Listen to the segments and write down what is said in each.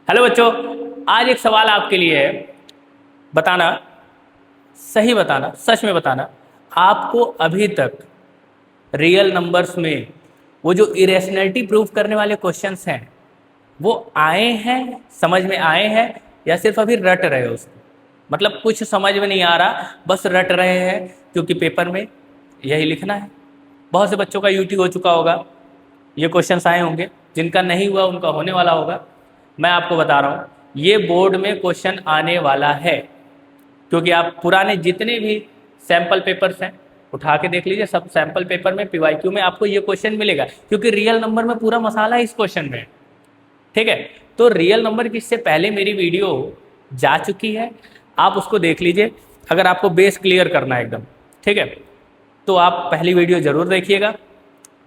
Hello बच्चों, आज एक सवाल आपके लिए है। बताना, सही बताना, सच में बताना, आपको अभी तक रियल नंबर्स में वो जो इरेशनैलिटी प्रूव करने वाले क्वेश्चंस हैं वो आए हैं, समझ में आए हैं, या सिर्फ अभी रट रहे हो उसको? मतलब कुछ समझ में नहीं आ रहा, बस रट रहे हैं क्योंकि पेपर में यही लिखना है। बहुत से बच्चों का यूटी हो चुका होगा, ये क्वेश्चंस आए होंगे, जिनका नहीं हुआ उनका होने वाला होगा। मैं आपको बता रहा हूँ, ये बोर्ड में क्वेश्चन आने वाला है, क्योंकि आप पुराने जितने भी सैंपल पेपर्स हैं उठा के देख लीजिए, सब सैंपल पेपर में पीवाईक्यू में आपको ये क्वेश्चन मिलेगा, क्योंकि रियल नंबर में पूरा मसाला इस क्वेश्चन में है। ठीक है, तो रियल नंबर की इससे पहले मेरी वीडियो जा चुकी है, आप उसको देख लीजिए अगर आपको बेस क्लियर करना है एकदम। ठीक है, तो आप पहली वीडियो जरूर देखिएगा।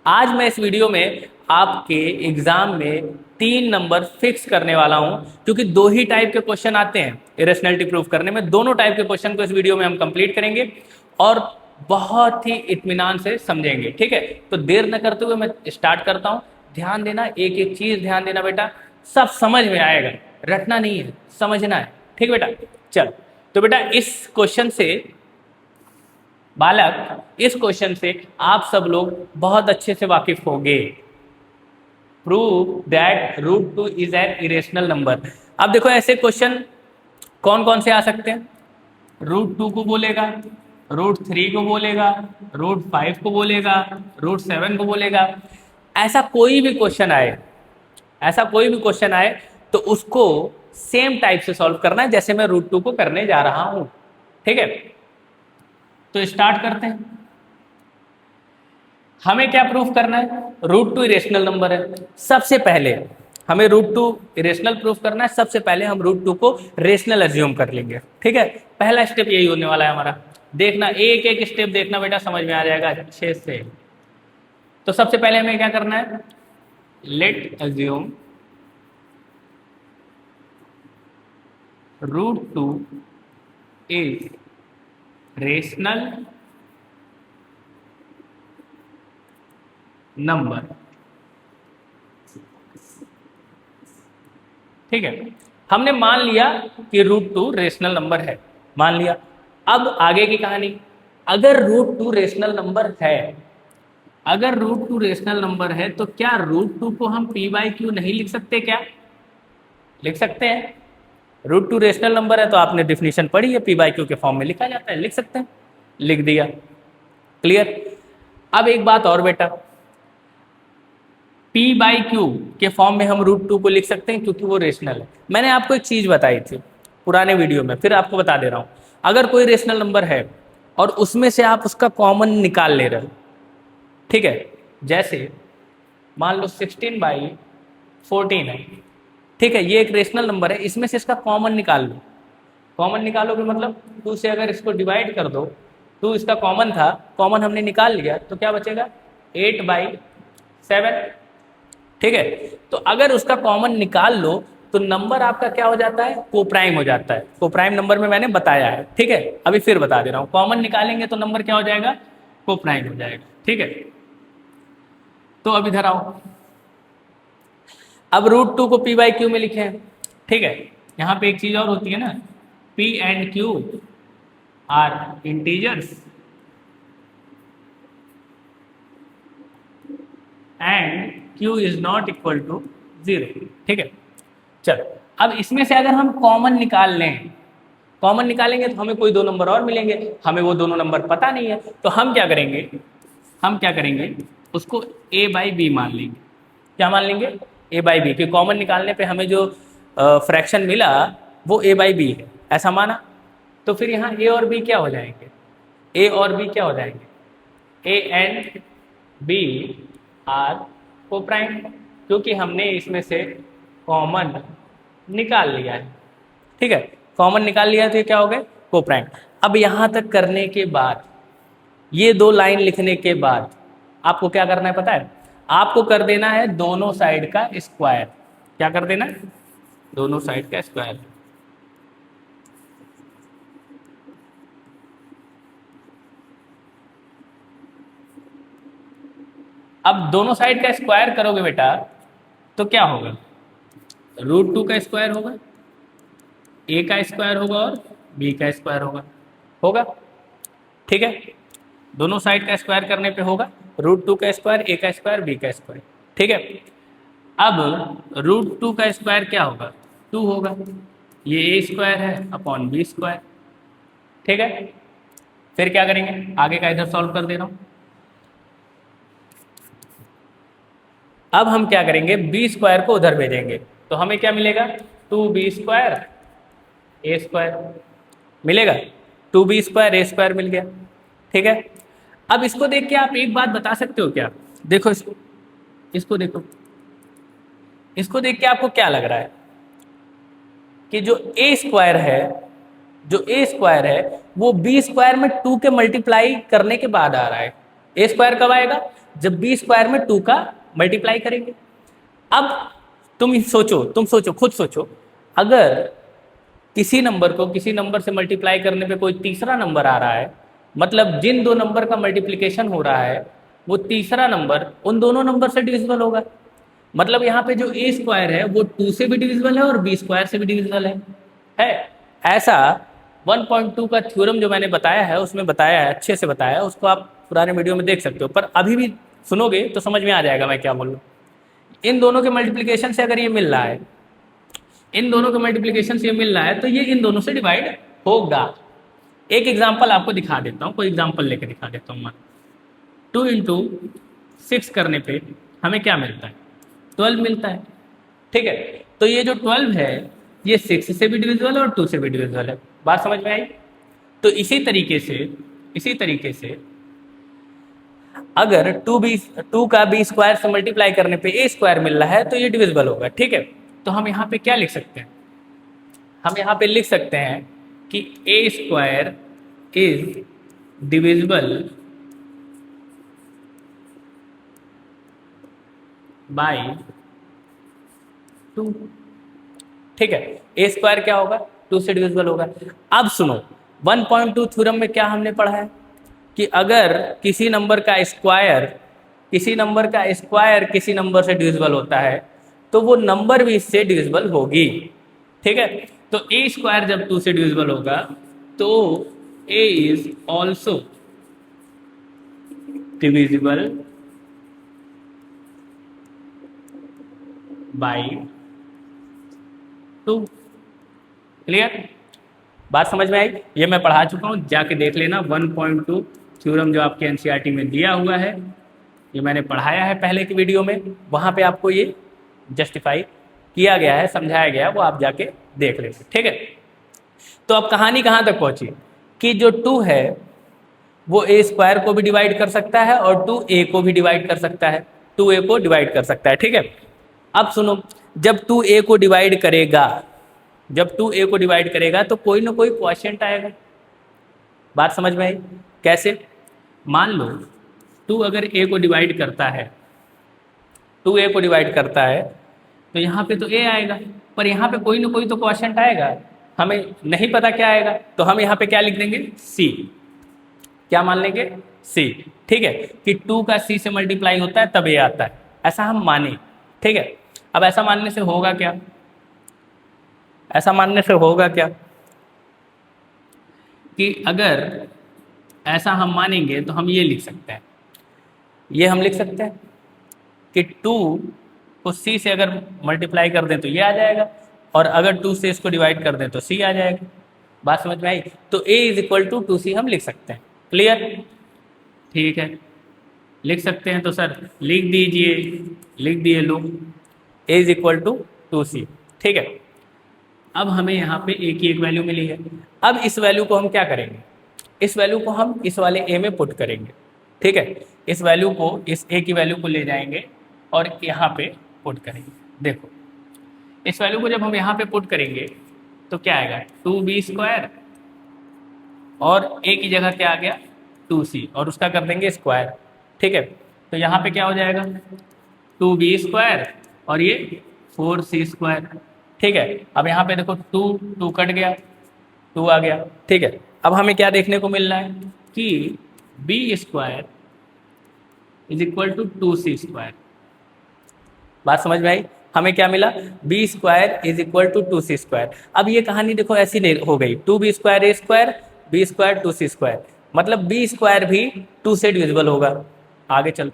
आज मैं इस वीडियो में आपके एग्जाम में 3 नंबर फिक्स करने वाला हूं, क्योंकि दो ही टाइप के क्वेश्चन आते हैं इरेशनैलिटी प्रूफ करने में। दोनों टाइप के क्वेश्चन को इस वीडियो में हम कंप्लीट करेंगे और बहुत ही इत्मीनान से समझेंगे। ठीक है, तो देर न करते हुए मैं स्टार्ट करता हूं। ध्यान देना, एक एक चीज ध्यान देना बेटा, सब समझ में आएगा, रटना नहीं है, समझना है। ठीक बेटा, चल। तो बेटा इस क्वेश्चन से बालक, इस क्वेश्चन से आप सब लोग बहुत अच्छे से वाकिफ होंगे। Prove that root two is an irrational number. अब देखो ऐसे क्वेश्चन कौन कौन से आ सकते हैं। रूट 2 को बोलेगा, रूट 3 को बोलेगा, रूट 5 को बोलेगा, रूट 7 को बोलेगा। ऐसा कोई भी क्वेश्चन आए, ऐसा कोई भी क्वेश्चन आए तो उसको सेम टाइप से सॉल्व करना है जैसे मैं रूट 2 को करने जा रहा हूं। ठीक है, तो स्टार्ट करते हैं। हमें क्या प्रूफ करना है? रूट 2 इरेशनल नंबर है। सबसे पहले हमें रूट 2 इरेशनल प्रूफ करना है। सबसे पहले हम रूट 2 को रेशनल एज्यूम कर लेंगे। ठीक है, पहला स्टेप यही होने वाला है हमारा। देखना, एक एक स्टेप देखना बेटा, समझ में आ जाएगा अच्छे से। तो सबसे पहले हमें क्या करना है? Let assume root 2 is rational number. ठीक है, हमने मान लिया कि रूट 2 रेशनल नंबर है, मान लिया। अब आगे की कहानी, अगर रूट 2 रेशनल नंबर है, अगर रूट 2 रेशनल नंबर है तो क्या रूट 2 को हम पी बाई क्यू नहीं लिख सकते? क्या लिख सकते हैं? रूट 2 रेशनल नंबर है तो आपने डिफिनीशन पढ़ी है, पी बाई क्यू के फॉर्म में लिखा जाता है, लिख सकते हैं, लिख दिया। क्लियर? अब एक बात और बेटा, पी बाई क्यू के फॉर्म में हम रूट 2 को लिख सकते हैं क्योंकि वो रेशनल है। मैंने आपको एक चीज बताई थी पुराने वीडियो में, फिर आपको बता दे रहा हूं। अगर कोई रेशनल नंबर है और उसमें से आप उसका कॉमन निकाल ले रहे हो, ठीक है, जैसे मान लो 16/14 है। ठीक है, ये एक रेशनल नंबर है, इसमें से इसका कॉमन निकाल लो। कॉमन निकालोगे मतलब 2 से अगर इसको डिवाइड कर दो, 2 इसका कॉमन था, कॉमन हमने निकाल लिया तो क्या बचेगा? 8/7। ठीक है, तो अगर उसका कॉमन निकाल लो तो नंबर आपका क्या हो जाता है? कोप्राइम हो जाता है। कोप्राइम नंबर में मैंने बताया है। ठीक है, अभी फिर बता दे रहा हूं, कॉमन निकालेंगे तो नंबर क्या हो जाएगा? कोप्राइम हो जाएगा। ठीक है, तो अब इधर आओ। अब रूट 2 को पी बाई क्यू में लिखे हैं। ठीक है, यहां पे एक चीज और होती है ना, P and Q are integers and Q is not equal to 0। ठीक है, चलो अब इसमें से अगर हम कॉमन निकाल लें, कॉमन निकालेंगे तो हमें कोई 2 नंबर और मिलेंगे। हमें वो दोनों नंबर पता नहीं है, तो हम क्या करेंगे? हम क्या करेंगे? उसको ए बाई बी मान लेंगे। क्या मान लेंगे? ए बाई बी, कि कॉमन निकालने पे हमें जो फ्रैक्शन मिला वो ए बाई बी है, ऐसा माना। तो फिर यहाँ ए और बी क्या हो जाएंगे? ए और बी क्या हो जाएंगे? ए एंड बी आर को प्राइम, क्योंकि हमने इसमें से कॉमन निकाल लिया है। ठीक है, कॉमन निकाल लिया तो ये क्या हो गए? को प्राइम। अब यहां तक करने के बाद, ये 2 लाइन लिखने के बाद आपको क्या करना है पता है? आपको कर देना है दोनों साइड का स्क्वायर। क्या कर देना है? दोनों साइड का स्क्वायर। अब दोनों साइड का स्क्वायर करोगे बेटा तो क्या होगा? रूट 2 का स्क्वायर होगा, ए का स्क्वायर होगा और बी का स्क्वायर होगा, होगा, ठीक है। दोनों साइड का स्क्वायर करने पे होगा रूट 2 का स्क्वायर, ए का स्क्वायर, बी का स्क्वायर, ठीक है। अब रूट 2 का स्क्वायर क्या होगा, 2 होगा, ये ए स्क्वायर है अपॉन बी स्क्वायर, ठीक है। फिर क्या करेंगे, आगे का इधर सॉल्व कर दे रहा हूँ। अब हम क्या करेंगे, बी स्क्वायर को उधर भेजेंगे तो हमें क्या मिलेगा, 2b स्क्वायर ए स्क्वायर मिलेगा, 2b स्क्वायर ए स्क्वायर मिल गया, ठीक है। अब इसको देख के आप एक बात बता सकते हो क्या, देखो इसको देखो, इसको देख के आपको क्या लग रहा है कि जो ए स्क्वायर है, जो ए स्क्वायर है वो बी स्क्वायर में 2 के मल्टीप्लाई करने के बाद आ रहा है। ए स्क्वायर कब आएगा, जब बी स्क्वायर में 2 का मल्टीप्लाई करेंगे। अब तुम सोचो, खुद सोचो, अगर किसी नंबर को किसी नंबर से मल्टीप्लाई करने पे कोई तीसरा नंबर आ रहा है, मतलब जिन दो नंबर का मल्टीप्लिकेशन हो रहा है वो तीसरा नंबर उन दोनों नंबर से डिविजिबल होगा। मतलब यहाँ पे जो ए स्क्वायर है वो 2 से भी डिविजिबल है और बी स्क्वायर से भी डिविजिबल है। ऐसा 1.2 का थ्योरम जो मैंने बताया है उसमें बताया है, अच्छे से बताया है, उसको आप पुराने वीडियो में देख सकते हो, पर अभी भी सुनोगे तो समझ में आ जाएगा मैं क्या बोल रहा हूँ। इन दोनों के मल्टीप्लिकेशन से अगर ये मिल रहा है, इन दोनों के मल्टीप्लिकेशन से ये मिल रहा है तो ये इन दोनों से डिवाइड होगा। एक एग्जाम्पल आपको दिखा देता हूँ, कोई एग्जाम्पल लेके दिखा देता हूँ मैं। 2 इंटू 6 करने पे हमें क्या मिलता है, 12 मिलता है, ठीक है। तो ये जो 12 है ये 6 से भी डिविजिबल है और 2 से भी डिविजिबल है, बात समझ में आई। तो इसी तरीके से अगर 2 का बी स्क्वायर से मल्टीप्लाई करने पे ए स्क्वायर मिल रहा है तो ये डिविजिबल होगा, ठीक है। तो हम यहाँ पे क्या लिख सकते हैं, हम यहाँ पे लिख सकते हैं कि ए स्क्वायर इज डिविजिबल बाय 2, ठीक है। ए स्क्वायर क्या होगा, 2 से डिविजिबल होगा। अब सुनो 1.2 थ्योरम में क्या हमने पढ़ा है कि अगर किसी नंबर का स्क्वायर किसी नंबर से डिविजिबल होता है तो वो नंबर भी इससे डिविजिबल होगी, ठीक है। तो ए स्क्वायर जब 2 से डिविजिबल होगा तो A is also divisible by 2, clear, बात समझ में आई। ये मैं पढ़ा चुका हूँ, जाके देख लेना 1.2 थ्योरम जो आपके एनसीईआरटी में दिया हुआ है, ये मैंने पढ़ाया है पहले की वीडियो में, वहाँ पे आपको ये जस्टिफाई किया गया है, समझाया गया है, वो आप जाके देख लेंगे, ठीक है। तो अब कहानी कहाँ तक पहुँची कि जो 2 है वो ए स्क्वायर को भी डिवाइड कर सकता है और 2a को भी डिवाइड कर सकता है, 2a को डिवाइड कर सकता है, ठीक है। अब सुनो, जब 2a को डिवाइड करेगा तो कोई ना कोई क्वोशिएंट आएगा, बात समझ में आई। कैसे, मान लो 2 अगर a को डिवाइड करता है, 2a को डिवाइड करता है तो यहाँ पे तो a आएगा, पर यहाँ पे कोई ना कोई तो क्वोशिएंट आएगा, हमें नहीं पता क्या आएगा, तो हम यहाँ पे क्या लिख देंगे, c, क्या मान लेंगे, c, ठीक है, कि 2 का c से मल्टीप्लाई होता है तब a आता है, ऐसा हम माने, ठीक है। अब ऐसा मानने से होगा क्या, कि अगर ऐसा हम मानेंगे तो हम ये लिख सकते हैं, कि 2 को c से अगर मल्टीप्लाई कर दें तो ये आ जाएगा, और अगर 2 से इसको डिवाइड कर दें तो c आ जाएगा, बात समझ में आई। तो a is equal to 2c हम लिख सकते हैं, क्लियर, ठीक है, लिख सकते हैं। तो सर लिख दिए लोग, a is equal to 2c, ठीक है। अब हमें यहाँ पे a की एक वैल्यू मिली है, अब इस वैल्यू को हम क्या करेंगे, इस वैल्यू को हम इस वाले a में पुट करेंगे, ठीक है। इस वैल्यू को, इस a की वैल्यू को ले जाएंगे और यहाँ पे पुट करेंगे। देखो इस वैल्यू को जब हम यहाँ पे पुट करेंगे तो क्या आएगा, 2b स्क्वायर और a की जगह क्या आ गया, 2c, और उसका कर देंगे स्क्वायर, ठीक है। तो यहाँ पे क्या हो जाएगा, 2b स्क्वायर और ये 4c स्क्वायर, ठीक है। अब यहाँ पे देखो 2 कट गया, 2 आ गया, ठीक है। अब हमें क्या देखने को मिल रहा है कि b square is equal to 2c square, बात समझ में आई। हमें क्या मिला, B square is equal to 2c²। अब ये कहानी देखो ऐसी नहीं हो गई, 2b² a², b² 2c², मतलब बी स्क्वायर भी 2 से डिविजिबल होगा। आगे चल,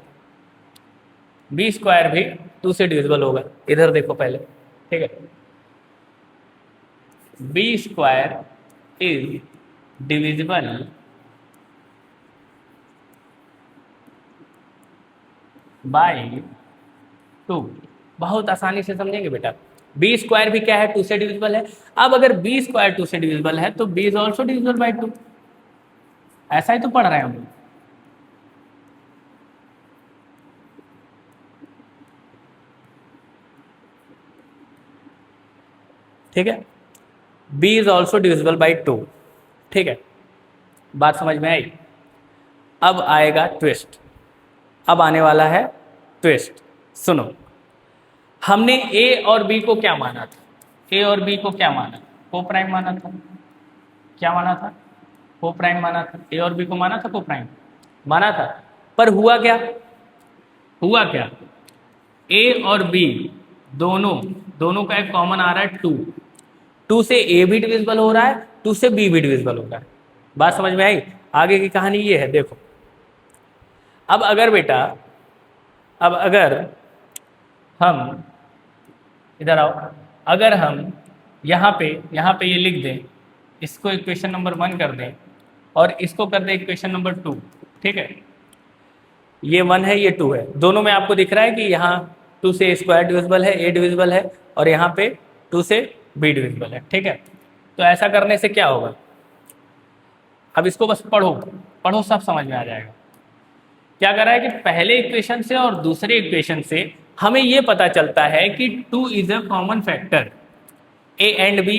बी स्क्वायर भी 2 से डिविजिबल होगा। इधर देखो पहले, ठीक है, B square is divisible by 2। बहुत आसानी से समझेंगे बेटा, बी स्क्वायर भी क्या है, 2 से डिविजिबल है। अब अगर बी स्क्वायर 2 से डिविजिबल है तो B is also divisible by 2। ऐसा ही तो पढ़ रहे हैं हम। ठीक है, b is also divisible by 2। ठीक है, बात समझ में आई। अब आएगा ट्विस्ट, अब आने वाला है ट्विस्ट। सुनो, हमने a और b को क्या माना था, a और b को क्या माना, को प्राइम माना था। क्या माना था, को प्राइम माना था। a और b को माना था, को प्राइम माना था। पर हुआ क्या, हुआ क्या, a और b दोनों का एक कॉमन आ रहा है 2। 2 से a भी डिविजिबल हो रहा है, 2 से b भी डिविजिबल हो रहा है। बात समझ में आई। आगे की कहानी ये है, देखो। अब अगर बेटा, अब अगर हम इधर आओ, अगर हम यहाँ पे ये लिख दें, इसको इक्वेशन नंबर 1 कर दें और इसको कर दें इक्वेशन नंबर 2। ठीक है, ये 1 है, ये 2 है, दोनों में आपको दिख रहा है कि यहाँ 2 से a² डिविजिबल है, a डिविजिबल है, और यहाँ पे 2 से b डिविजिबल है। ठीक है, तो ऐसा करने से क्या होगा, अब इसको बस पढ़ो सब समझ में आ जाएगा। क्या कर रहा है कि पहले इक्वेशन से और दूसरे इक्वेशन से हमें ये पता चलता है कि 2 is a common factor, a and b।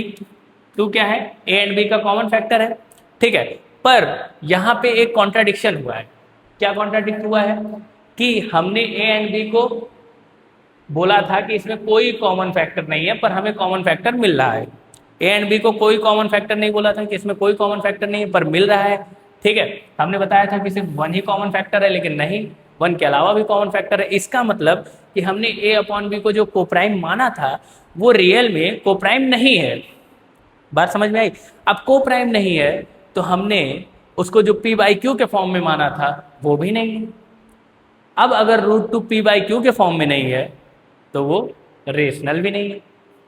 2 क्या है, a एंड b का कॉमन फैक्टर है। ठीक है, पर यहाँ पे एक कॉन्ट्राडिक्शन हुआ है। क्या कॉन्ट्राडिक्ट हुआ है कि हमने a एंड b को बोला था कि इसमें कोई कॉमन फैक्टर नहीं है, पर हमें कॉमन फैक्टर मिल रहा है। a एंड b को कोई कॉमन फैक्टर नहीं बोला था कि इसमें कोई कॉमन फैक्टर नहीं है, पर मिल रहा है। ठीक है, हमने बताया था कि सिर्फ 1 ही कॉमन फैक्टर है, लेकिन नहीं, 1 के अलावा भी कॉमन फैक्टर है। इसका मतलब कि हमने a अपॉन b को जो कोप्राइम माना था वो रियल में कोप्राइम नहीं है। बात समझ में आई। अब कोप्राइम नहीं है तो हमने उसको जो p/q के फॉर्म में माना था वो भी नहीं है। अब अगर √2 p/q के फॉर्म में नहीं है तो वो रेशनल भी नहीं है।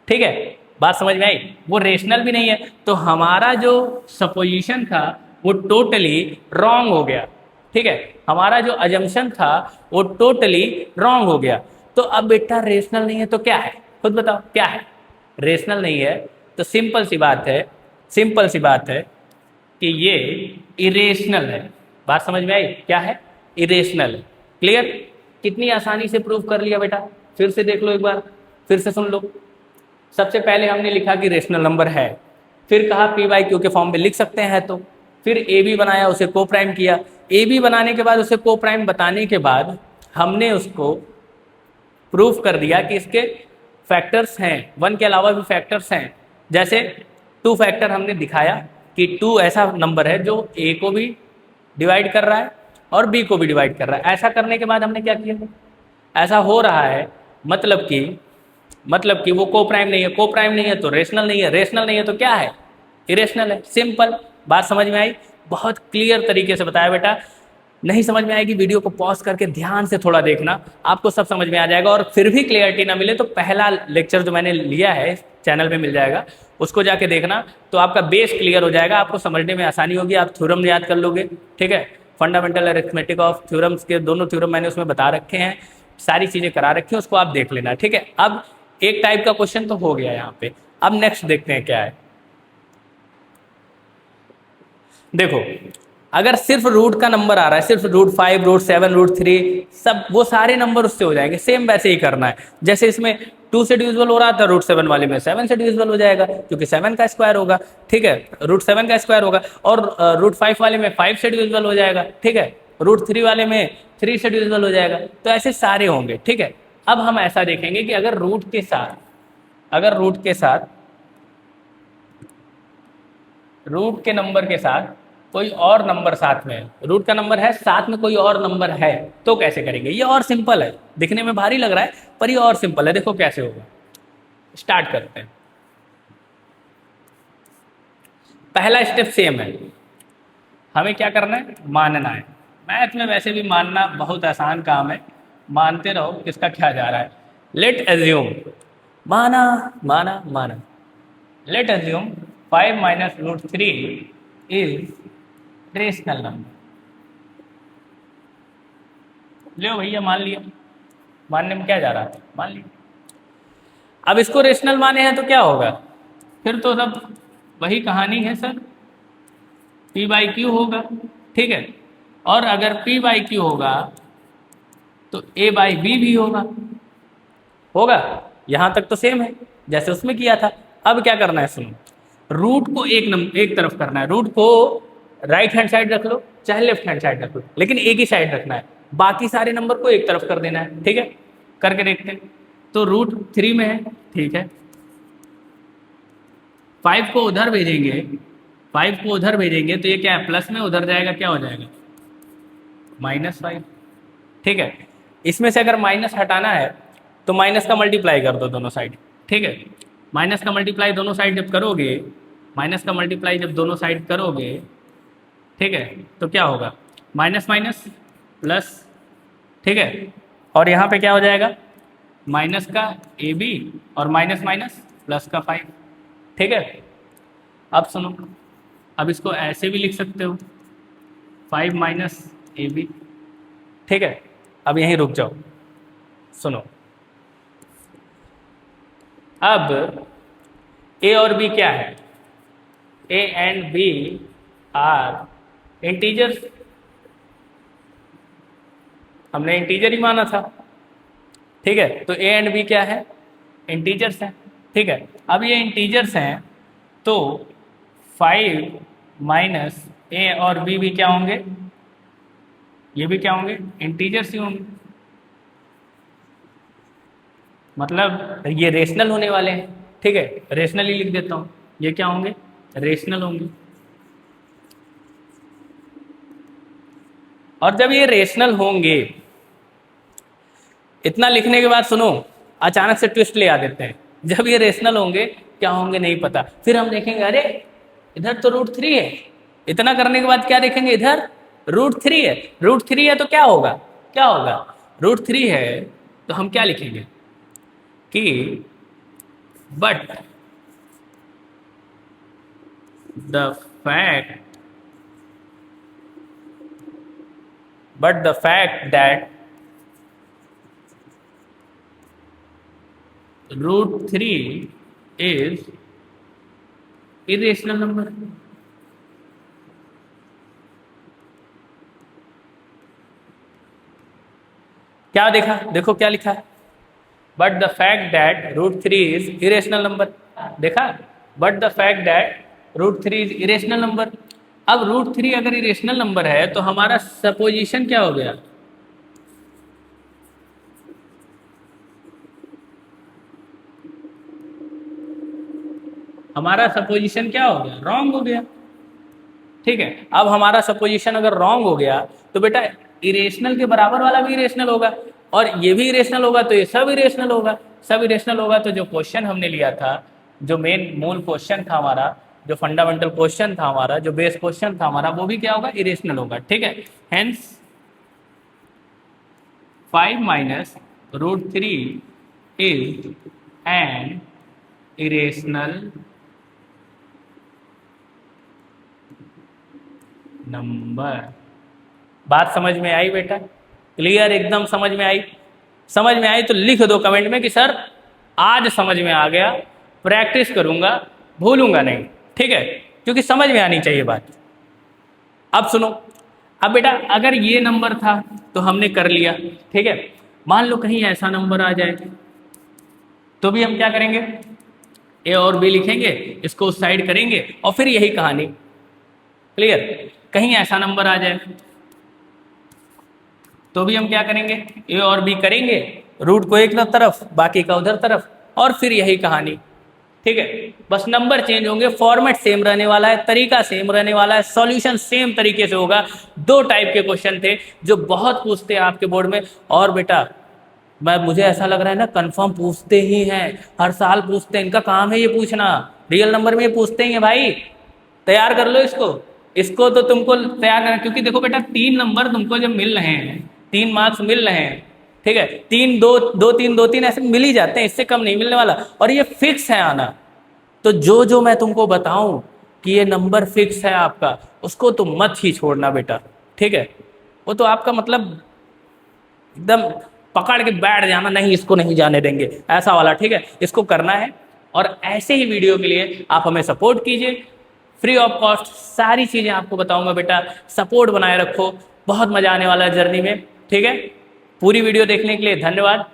ठीक है, बात समझ में आई, वो रेशनल भी नहीं है, तो हमारा जो सपोजिशन था वो टोटली रॉन्ग हो गया। ठीक है, हमारा जो अजम्पशन था वो टोटली रॉन्ग हो गया। तो अब बेटा रेशनल नहीं है तो क्या है, खुद बताओ क्या है। रेशनल नहीं है तो सिंपल सी बात है कि ये इरेशनल है। बात समझ में आई, क्या है, इरेशनल है। क्लियर, कितनी आसानी से प्रूव कर लिया बेटा, फिर से देख लो एक बार, फिर से सुन लो। सबसे पहले हमने लिखा कि रेशनल नंबर है, फिर कहा p/q के फॉर्म में लिख सकते हैं, तो फिर ab बनाया, उसे को प्राइम किया। ab बनाने के बाद, उसे को प्राइम बताने के बाद हमने उसको प्रूफ कर दिया कि इसके फैक्टर्स हैं, 1 के अलावा भी फैक्टर्स हैं। जैसे 2 फैक्टर हमने दिखाया कि 2 ऐसा नंबर है जो a को भी डिवाइड कर रहा है और b को भी डिवाइड कर रहा है। ऐसा करने के बाद हमने क्या किया, ऐसा हो रहा है मतलब कि वो को प्राइम नहीं है, को प्राइम नहीं है तो रेशनल नहीं है, रेशनल नहीं है तो क्या है, इरेशनल है। सिंपल, बात समझ में आई। बहुत क्लियर तरीके से बताया बेटा। नहीं समझ में आएगी, वीडियो को पॉज करके ध्यान से थोड़ा देखना, आपको सब समझ में आ जाएगा। और फिर भी क्लियरिटी ना मिले तो पहला लेक्चर जो मैंने लिया है चैनल पे मिल जाएगा, उसको जाके देखना, तो आपका बेस क्लियर हो जाएगा, आपको समझने में आसानी होगी, आप थ्योरम याद कर लोगे। ठीक है, फंडामेंटल अरिथमेटिक ऑफ थ्योरम्स के दोनों थ्योरम मैंने उसमें बता रखे हैं, सारी चीज़ें करा रखी हैं, उसको आप देख लेना। ठीक है, अब एक टाइप का क्वेश्चन तो हो गया यहाँ पे। अब नेक्स्ट देखते हैं क्या है। देखो, अगर सिर्फ रूट का नंबर आ रहा है, सिर्फ √5, √7, √3, सब वो सारे नंबर उससे हो जाएंगे। सेम वैसे ही करना है, जैसे इसमें 2 से डिविजिबल हो रहा था, √7 वाले में 7 से डिविजिबल हो जाएगा, क्योंकि 7 का स्क्वायर होगा। ठीक है, √7 का स्क्वायर होगा। और √5 वाले में 5 से डिविजिबल हो जाएगा। ठीक है, √3 वाले में 3 से डिविजिबल हो जाएगा। तो ऐसे सारे होंगे। ठीक है, अब हम ऐसा देखेंगे कि अगर रूट के साथ रूट के नंबर के साथ कोई और नंबर साथ में है, रूट का नंबर है साथ में कोई और नंबर है, तो कैसे करेंगे? ये और सिंपल है, दिखने में भारी लग रहा है पर ये और सिंपल है। देखो कैसे होगा, स्टार्ट करते हैं। पहला स्टेप सेम है, हमें क्या करना है? मानना है। मैथ में वैसे भी मानना बहुत आसान काम है, मानते रहो किसका क्या जा रहा है। लेट एज्यूम, माना माना माना, let assume 5 minus root 3 is rational number. लो भैया मान लिया, मानने में क्या जा रहा था, मान लिया। अब इसको रेशनल माने हैं तो क्या होगा? फिर तो सब वही कहानी है सर, P बाई क्यू होगा, ठीक है। और अगर P बाई क्यू होगा तो A बाई बी भी होगा। यहां तक तो सेम है जैसे उसमें किया था। अब क्या करना है सुनो, रूट को एक तरफ करना है, रूट को राइट हैंड साइड रख लो चाहे लेफ्ट हैंड साइड रख लो, लेकिन एक ही साइड रखना है, बाकी सारे नंबर को एक तरफ कर देना है, ठीक है। करके देखते हैं। तो रूट 3 में है, ठीक है, 5 को उधर भेजेंगे, 5 को उधर भेजेंगे तो ये क्या है, प्लस में उधर जाएगा, क्या हो जाएगा, -5, ठीक है। इसमें से अगर माइनस हटाना है तो माइनस का मल्टीप्लाई कर दो दोनों साइड, ठीक है। माइनस का मल्टीप्लाई दोनों साइड जब करोगे, माइनस का मल्टीप्लाई जब दोनों साइड करोगे, ठीक है, तो क्या होगा, माइनस माइनस प्लस, ठीक है। और यहाँ पे क्या हो जाएगा, माइनस का AB और माइनस माइनस प्लस का 5, ठीक है। अब सुनो, अब इसको ऐसे भी लिख सकते हो 5 माइनस AB, ठीक है। अब यहीं रुक जाओ, सुनो। अब A और B क्या है, A and B are integers, हमने इंटीजर ही माना था, ठीक है। तो A एंड B क्या है, इंटीजर्स हैं, ठीक है। अब ये इंटीजर्स हैं तो 5 माइनस A और B भी क्या होंगे, ये भी क्या होंगे, इंटीजर्स ही होंगे। मतलब ये रेशनल होने वाले हैं, ठीक है, रेशनल ही लिख देता हूं, ये क्या होंगे, रेशनल होंगे। और जब ये रेशनल होंगे, इतना लिखने के बाद सुनो, अचानक से ट्विस्ट ले आ देते हैं। जब ये रेशनल होंगे, क्या होंगे नहीं पता, फिर हम देखेंगे अरे इधर तो रूट 3 है, इतना करने के बाद क्या देखेंगे, इधर रूट 3 है, रूट 3 है तो क्या होगा, क्या होगा, रूट 3 है तो हम क्या लिखेंगे कि but the fact that root 3 is irrational number. क्या देखा, देखो क्या लिखा है, but the fact that root 3 is irrational number, देखा, but the fact that root 3 is irrational number. अब रूट 3 अगर इरेशनल नंबर है तो हमारा सपोजिशन क्या हो गया, हमारा सपोजिशन क्या हो गया, रॉन्ग हो गया, ठीक है। अब हमारा सपोजिशन अगर रॉन्ग हो गया तो बेटा इरेशनल के बराबर वाला भी इरेशनल होगा, और ये भी इरेशनल होगा तो ये सब इरेशनल होगा, सब इरेशनल होगा तो जो क्वेश्चन हमने लिया था, जो मूल क्वेश्चन था हमारा, जो फंडामेंटल क्वेश्चन था हमारा, जो बेस क्वेश्चन था हमारा, वो भी क्या होगा, इरेशनल होगा, ठीक है। Hence 5 minus root 3 is an irrational number. बात समझ में आई बेटा, क्लियर, एकदम समझ में आई। समझ में आई तो लिख दो कमेंट में कि सर आज समझ में आ गया, प्रैक्टिस करूंगा, भूलूंगा नहीं, ठीक है, क्योंकि समझ में आनी चाहिए बात। अब सुनो, अब बेटा अगर ये नंबर था तो हमने कर लिया, ठीक है। मान लो कहीं ऐसा नंबर आ जाए तो भी हम क्या करेंगे, ए और बी लिखेंगे, इसको उस साइड करेंगे और फिर यही कहानी, क्लियर। कहीं ऐसा नंबर आ जाए तो भी हम क्या करेंगे, ए और बी करेंगे, रूट को एक तरफ बाकी का उधर तरफ, और फिर यही कहानी, ठीक है, बस नंबर चेंज होंगे, फॉर्मेट सेम रहने वाला है, तरीका सेम रहने वाला है, सॉल्यूशन सेम तरीके से होगा। दो टाइप के क्वेश्चन थे जो बहुत पूछते हैं आपके बोर्ड में, और बेटा मुझे ऐसा लग रहा है ना कंफर्म पूछते ही हैं, हर साल पूछते हैं, इनका काम है ये पूछना, रियल नंबर में ये पूछते ही हैं भाई। तैयार कर लो इसको, इसको तो तुमको तैयार करना, क्योंकि देखो बेटा 3 नंबर तुमको जब मिल रहे हैं, 3 मार्क्स मिल रहे हैं, ठीक है, 3 2 2 3 2 3 ऐसे मिल ही जाते हैं, इससे कम नहीं मिलने वाला, और ये फिक्स है आना। तो जो जो मैं तुमको बताऊं कि ये नंबर फिक्स है आपका, उसको तुम मत ही छोड़ना बेटा, ठीक है। वो तो आपका मतलब एकदम पकड़ के बैठ जाना, नहीं इसको नहीं जाने देंगे, ऐसा वाला, ठीक है, इसको करना है। और ऐसे ही वीडियो के लिए आप हमें सपोर्ट कीजिए, फ्री ऑफ कॉस्ट सारी चीज़ें आपको बताऊंगा बेटा, सपोर्ट बनाए रखो, बहुत मजा आने वाला है जर्नी में, ठीक है। पूरी वीडियो देखने के लिए धन्यवाद।